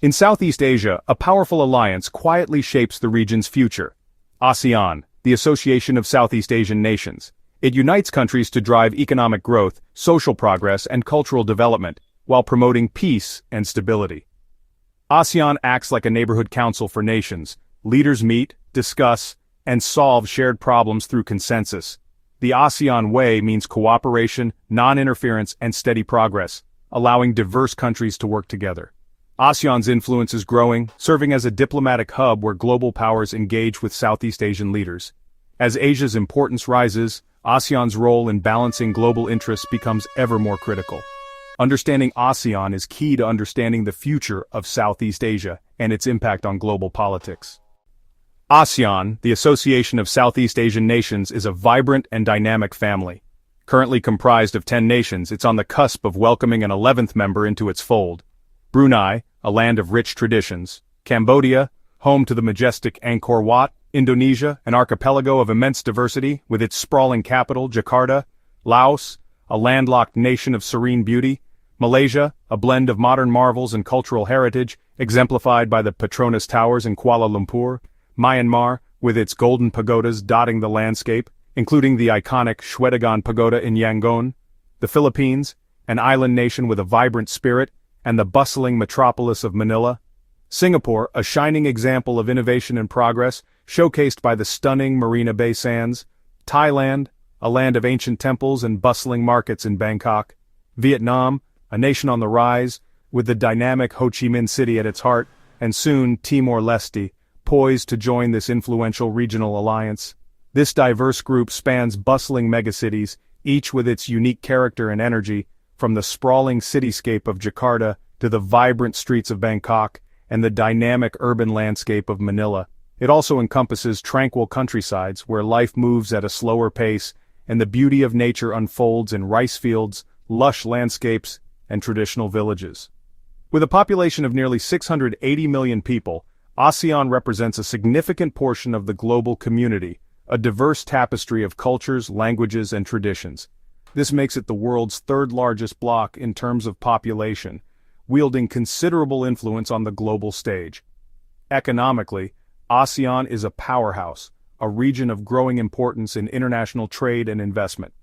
In Southeast Asia, a powerful alliance quietly shapes the region's future. ASEAN, the Association of Southeast Asian Nations. It unites countries to drive economic growth, social progress, and cultural development, while promoting peace and stability. ASEAN acts like a neighborhood council for nations. Leaders meet, discuss, and solve shared problems through consensus. The ASEAN way means cooperation, non-interference, and steady progress, allowing diverse countries to work together. ASEAN's influence is growing, serving as a diplomatic hub where global powers engage with Southeast Asian leaders. As Asia's importance rises, ASEAN's role in balancing global interests becomes ever more critical. Understanding ASEAN is key to understanding the future of Southeast Asia and its impact on global politics. ASEAN, the Association of Southeast Asian Nations, is a vibrant and dynamic family. Currently comprised of 10 nations, it's on the cusp of welcoming an 11th member into its fold. Brunei, a land of rich traditions. Cambodia, home to the majestic Angkor Wat. Indonesia, an archipelago of immense diversity, with its sprawling capital, Jakarta. Laos, a landlocked nation of serene beauty. Malaysia, a blend of modern marvels and cultural heritage, exemplified by the Petronas Towers in Kuala Lumpur. Myanmar, with its golden pagodas dotting the landscape, including the iconic Shwedagon Pagoda in Yangon. The Philippines, an island nation with a vibrant spirit, and the bustling metropolis of Manila. Singapore, a shining example of innovation and progress, showcased by the stunning Marina Bay Sands. Thailand, a land of ancient temples and bustling markets in Bangkok. Vietnam, a nation on the rise, with the dynamic Ho Chi Minh City at its heart, and soon Timor-Leste, poised to join this influential regional alliance. This diverse group spans bustling megacities, each with its unique character and energy, from the sprawling cityscape of Jakarta to the vibrant streets of Bangkok and the dynamic urban landscape of Manila. It also encompasses tranquil countrysides where life moves at a slower pace and the beauty of nature unfolds in rice fields, lush landscapes, and traditional villages. With a population of nearly 680 million people, ASEAN represents a significant portion of the global community, a diverse tapestry of cultures, languages, and traditions. This makes it the world's third-largest bloc in terms of population, wielding considerable influence on the global stage. Economically, ASEAN is a powerhouse, a region of growing importance in international trade and investment.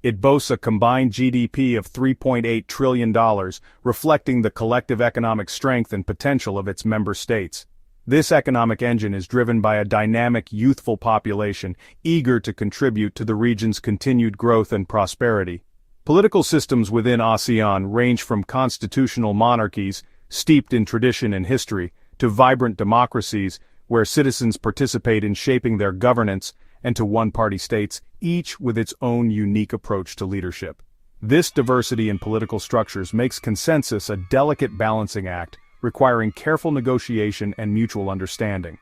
It boasts a combined GDP of $3.8 trillion, reflecting the collective economic strength and potential of its member states. This economic engine is driven by a dynamic, youthful population, eager to contribute to the region's continued growth and prosperity. Political systems within ASEAN range from constitutional monarchies, steeped in tradition and history, to vibrant democracies, where citizens participate in shaping their governance, and to one-party states, each with its own unique approach to leadership. This diversity in political structures makes consensus a delicate balancing act, requiring careful negotiation and mutual understanding.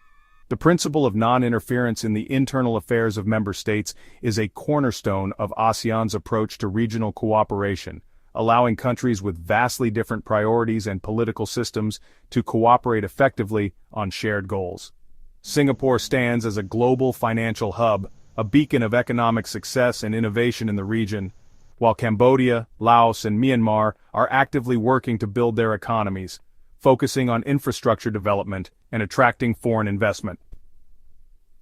The principle of non-interference in the internal affairs of member states is a cornerstone of ASEAN's approach to regional cooperation, allowing countries with vastly different priorities and political systems to cooperate effectively on shared goals. Singapore stands as a global financial hub, a beacon of economic success and innovation in the region, while Cambodia, Laos, and Myanmar are actively working to build their economies, focusing on infrastructure development and attracting foreign investment.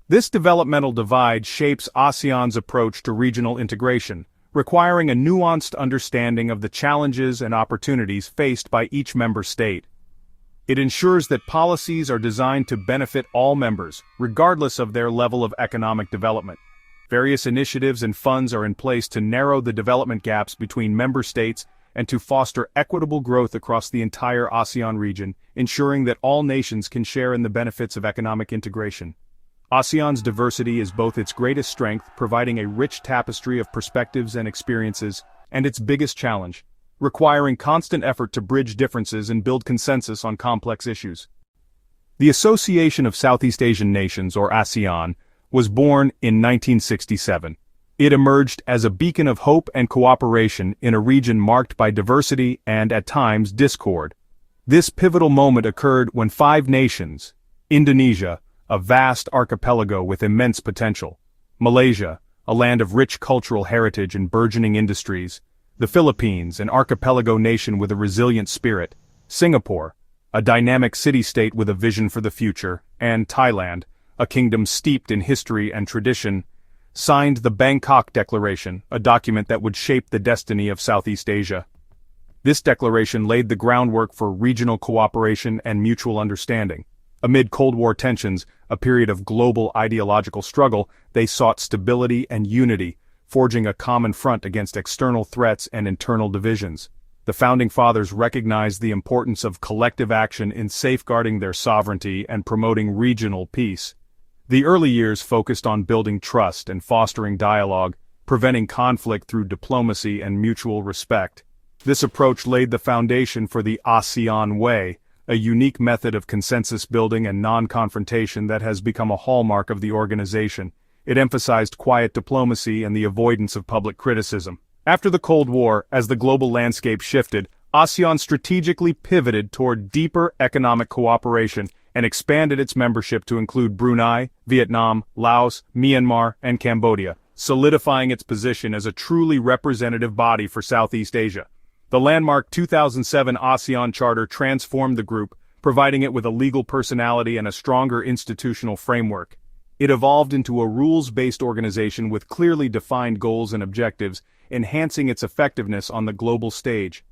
This developmental divide shapes ASEAN's approach to regional integration, requiring a nuanced understanding of the challenges and opportunities faced by each member state. It ensures that policies are designed to benefit all members, regardless of their level of economic development. Various initiatives and funds are in place to narrow the development gaps between member states and to foster equitable growth across the entire ASEAN region, ensuring that all nations can share in the benefits of economic integration. ASEAN's diversity is both its greatest strength, providing a rich tapestry of perspectives and experiences, and its biggest challenge, requiring constant effort to bridge differences and build consensus on complex issues. The Association of Southeast Asian Nations, or ASEAN, was born in 1967. It emerged as a beacon of hope and cooperation in a region marked by diversity and, at times, discord. This pivotal moment occurred when 5 nations, Indonesia, a vast archipelago with immense potential; Malaysia, a land of rich cultural heritage and burgeoning industries; the Philippines, an archipelago nation with a resilient spirit; Singapore, a dynamic city-state with a vision for the future, and Thailand, a kingdom steeped in history and tradition, signed the Bangkok Declaration, a document that would shape the destiny of Southeast Asia. This declaration laid the groundwork for regional cooperation and mutual understanding. Amid Cold War tensions, a period of global ideological struggle, they sought stability and unity, forging a common front against external threats and internal divisions. The Founding Fathers recognized the importance of collective action in safeguarding their sovereignty and promoting regional peace. The early years focused on building trust and fostering dialogue, preventing conflict through diplomacy and mutual respect. This approach laid the foundation for the ASEAN Way, a unique method of consensus building and non-confrontation that has become a hallmark of the organization. It emphasized quiet diplomacy and the avoidance of public criticism. After the Cold War, as the global landscape shifted, ASEAN strategically pivoted toward deeper economic cooperation and expanded its membership to include Brunei, Vietnam, Laos, Myanmar, and Cambodia, solidifying its position as a truly representative body for Southeast Asia. The landmark 2007 ASEAN Charter transformed the group, providing it with a legal personality and a stronger institutional framework. It evolved into a rules-based organization with clearly defined goals and objectives, enhancing its effectiveness on the global stage.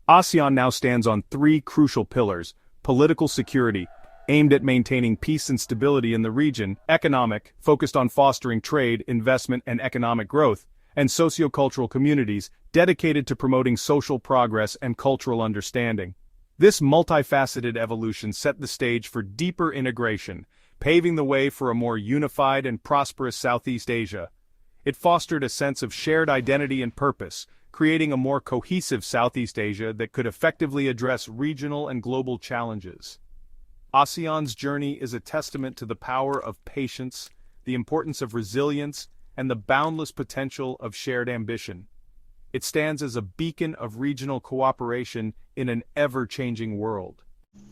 ASEAN now stands on three crucial pillars: political security, aimed at maintaining peace and stability in the region; economic, focused on fostering trade, investment, and economic growth; and sociocultural communities, dedicated to promoting social progress and cultural understanding. This multifaceted evolution set the stage for deeper integration, paving the way for a more unified and prosperous Southeast Asia. It fostered a sense of shared identity and purpose, creating a more cohesive Southeast Asia that could effectively address regional and global challenges. ASEAN's journey is a testament to the power of patience, the importance of resilience, and the boundless potential of shared ambition. It stands as a beacon of regional cooperation in an ever-changing world.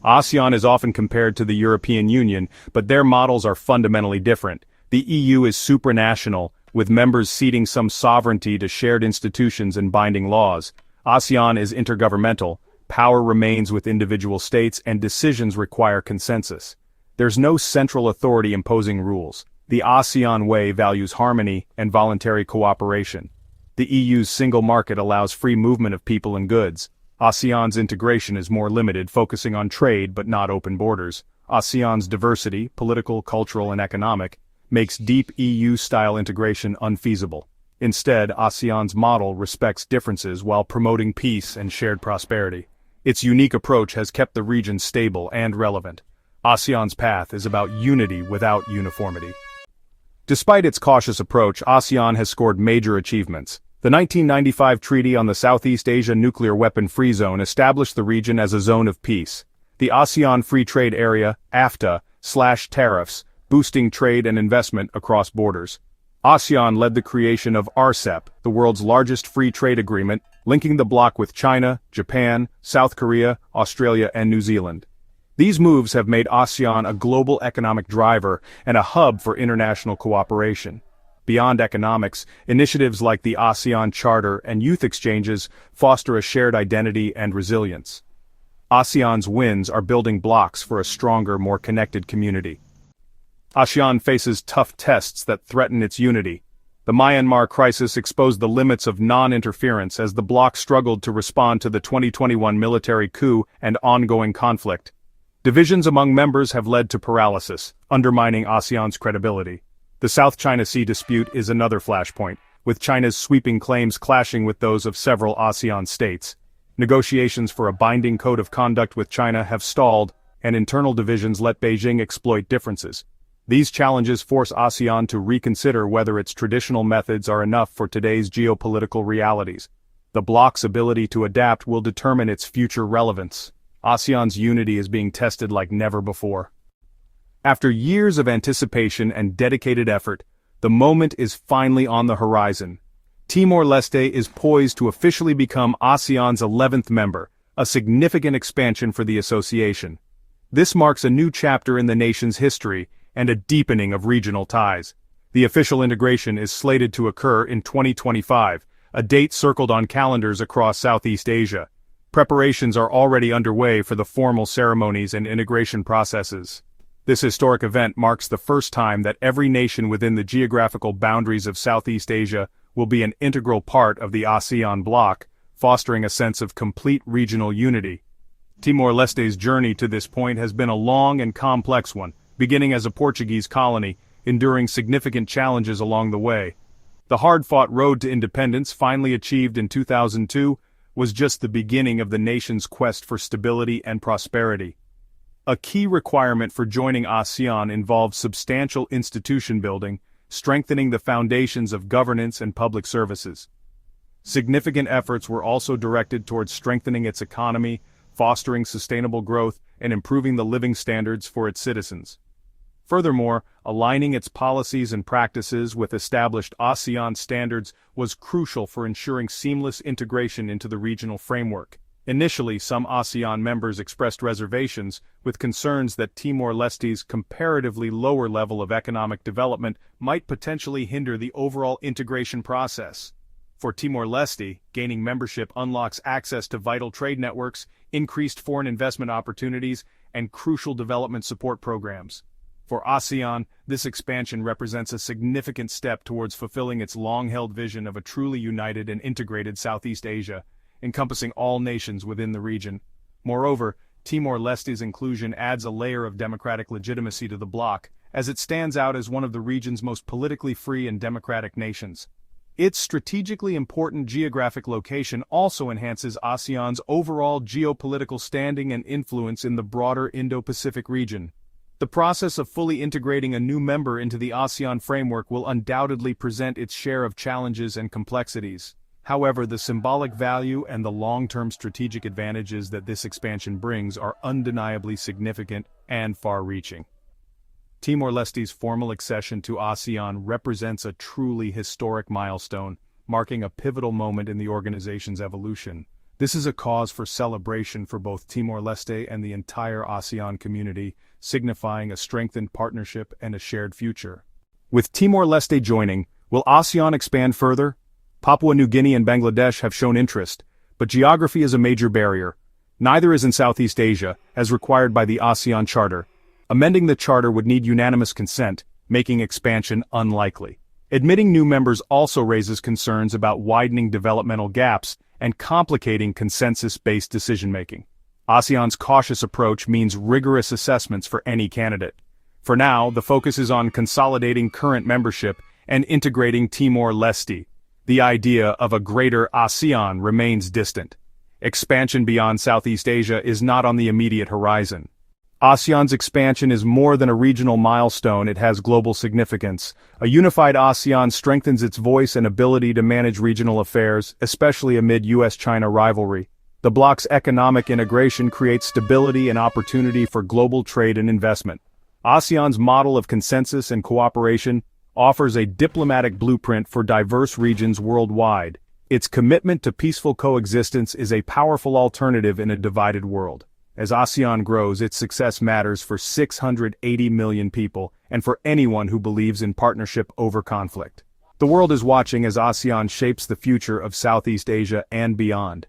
ASEAN is often compared to the European Union, but their models are fundamentally different. The EU is supranational, with members ceding some sovereignty to shared institutions and binding laws. ASEAN is intergovernmental. Power remains with individual states and decisions require consensus. There's no central authority imposing rules. The ASEAN Way values harmony and voluntary cooperation. The EU's single market allows free movement of people and goods. ASEAN's integration is more limited, focusing on trade but not open borders. ASEAN's diversity, political, cultural, and economic, makes deep EU-style integration unfeasible. Instead, ASEAN's model respects differences while promoting peace and shared prosperity. Its unique approach has kept the region stable and relevant. ASEAN's path is about unity without uniformity. Despite its cautious approach, ASEAN has scored major achievements. The 1995 Treaty on the Southeast Asia Nuclear Weapon-Free Zone established the region as a zone of peace. The ASEAN Free Trade Area, AFTA, slashed tariffs, boosting trade and investment across borders. ASEAN led the creation of RCEP, the world's largest free trade agreement, linking the bloc with China, Japan, South Korea, Australia, and New Zealand. These moves have made ASEAN a global economic driver and a hub for international cooperation. Beyond economics, initiatives like the ASEAN Charter and youth exchanges foster a shared identity and resilience. ASEAN's wins are building blocks for a stronger, more connected community. ASEAN faces tough tests that threaten its unity. The Myanmar crisis exposed the limits of non-interference as the bloc struggled to respond to the 2021 military coup and ongoing conflict. Divisions among members have led to paralysis, undermining ASEAN's credibility. The South China Sea dispute is another flashpoint, with China's sweeping claims clashing with those of several ASEAN states. Negotiations for a binding code of conduct with China have stalled, and internal divisions let Beijing exploit differences. These challenges force ASEAN to reconsider whether its traditional methods are enough for today's geopolitical realities. The bloc's ability to adapt will determine its future relevance. ASEAN's unity is being tested like never before. After years of anticipation and dedicated effort, the moment is finally on the horizon. Timor-Leste is poised to officially become ASEAN's 11th member, a significant expansion for the association. This marks a new chapter in the nation's history and a deepening of regional ties. The official integration is slated to occur in 2025, a date circled on calendars across Southeast Asia. Preparations are already underway for the formal ceremonies and integration processes. This historic event marks the first time that every nation within the geographical boundaries of Southeast Asia will be an integral part of the ASEAN Bloc, fostering a sense of complete regional unity. Timor-Leste's journey to this point has been a long and complex one, beginning as a Portuguese colony, enduring significant challenges along the way. The hard-fought road to independence, finally achieved in 2002, was just the beginning of the nation's quest for stability and prosperity. A key requirement for joining ASEAN involves substantial institution building, strengthening the foundations of governance and public services. Significant efforts were also directed towards strengthening its economy, fostering sustainable growth, and improving the living standards for its citizens. Furthermore, aligning its policies and practices with established ASEAN standards was crucial for ensuring seamless integration into the regional framework. Initially, some ASEAN members expressed reservations, with concerns that Timor-Leste's comparatively lower level of economic development might potentially hinder the overall integration process. For Timor-Leste, gaining membership unlocks access to vital trade networks, increased foreign investment opportunities, and crucial development support programs. For ASEAN, this expansion represents a significant step towards fulfilling its long-held vision of a truly united and integrated Southeast Asia, encompassing all nations within the region. Moreover, Timor-Leste's inclusion adds a layer of democratic legitimacy to the bloc, as it stands out as one of the region's most politically free and democratic nations. Its strategically important geographic location also enhances ASEAN's overall geopolitical standing and influence in the broader Indo-Pacific region. The process of fully integrating a new member into the ASEAN framework will undoubtedly present its share of challenges and complexities. However, the symbolic value and the long-term strategic advantages that this expansion brings are undeniably significant and far-reaching. Timor-Leste's formal accession to ASEAN represents a truly historic milestone, marking a pivotal moment in the organization's evolution. This is a cause for celebration for both Timor-Leste and the entire ASEAN community, signifying a strengthened partnership and a shared future. With Timor-Leste joining, will ASEAN expand further? Papua New Guinea and Bangladesh have shown interest, but geography is a major barrier. Neither is in Southeast Asia, as required by the ASEAN Charter. Amending the charter would need unanimous consent, making expansion unlikely. Admitting new members also raises concerns about widening developmental gaps and complicating consensus-based decision-making. ASEAN's cautious approach means rigorous assessments for any candidate. For now, the focus is on consolidating current membership and integrating Timor-Leste. The idea of a greater ASEAN remains distant. Expansion beyond Southeast Asia is not on the immediate horizon. ASEAN's expansion is more than a regional milestone, it has global significance. A unified ASEAN strengthens its voice and ability to manage regional affairs, especially amid US-China rivalry. The bloc's economic integration creates stability and opportunity for global trade and investment. ASEAN's model of consensus and cooperation offers a diplomatic blueprint for diverse regions worldwide. Its commitment to peaceful coexistence is a powerful alternative in a divided world. As ASEAN grows, its success matters for 680 million people and for anyone who believes in partnership over conflict. The world is watching as ASEAN shapes the future of Southeast Asia and beyond.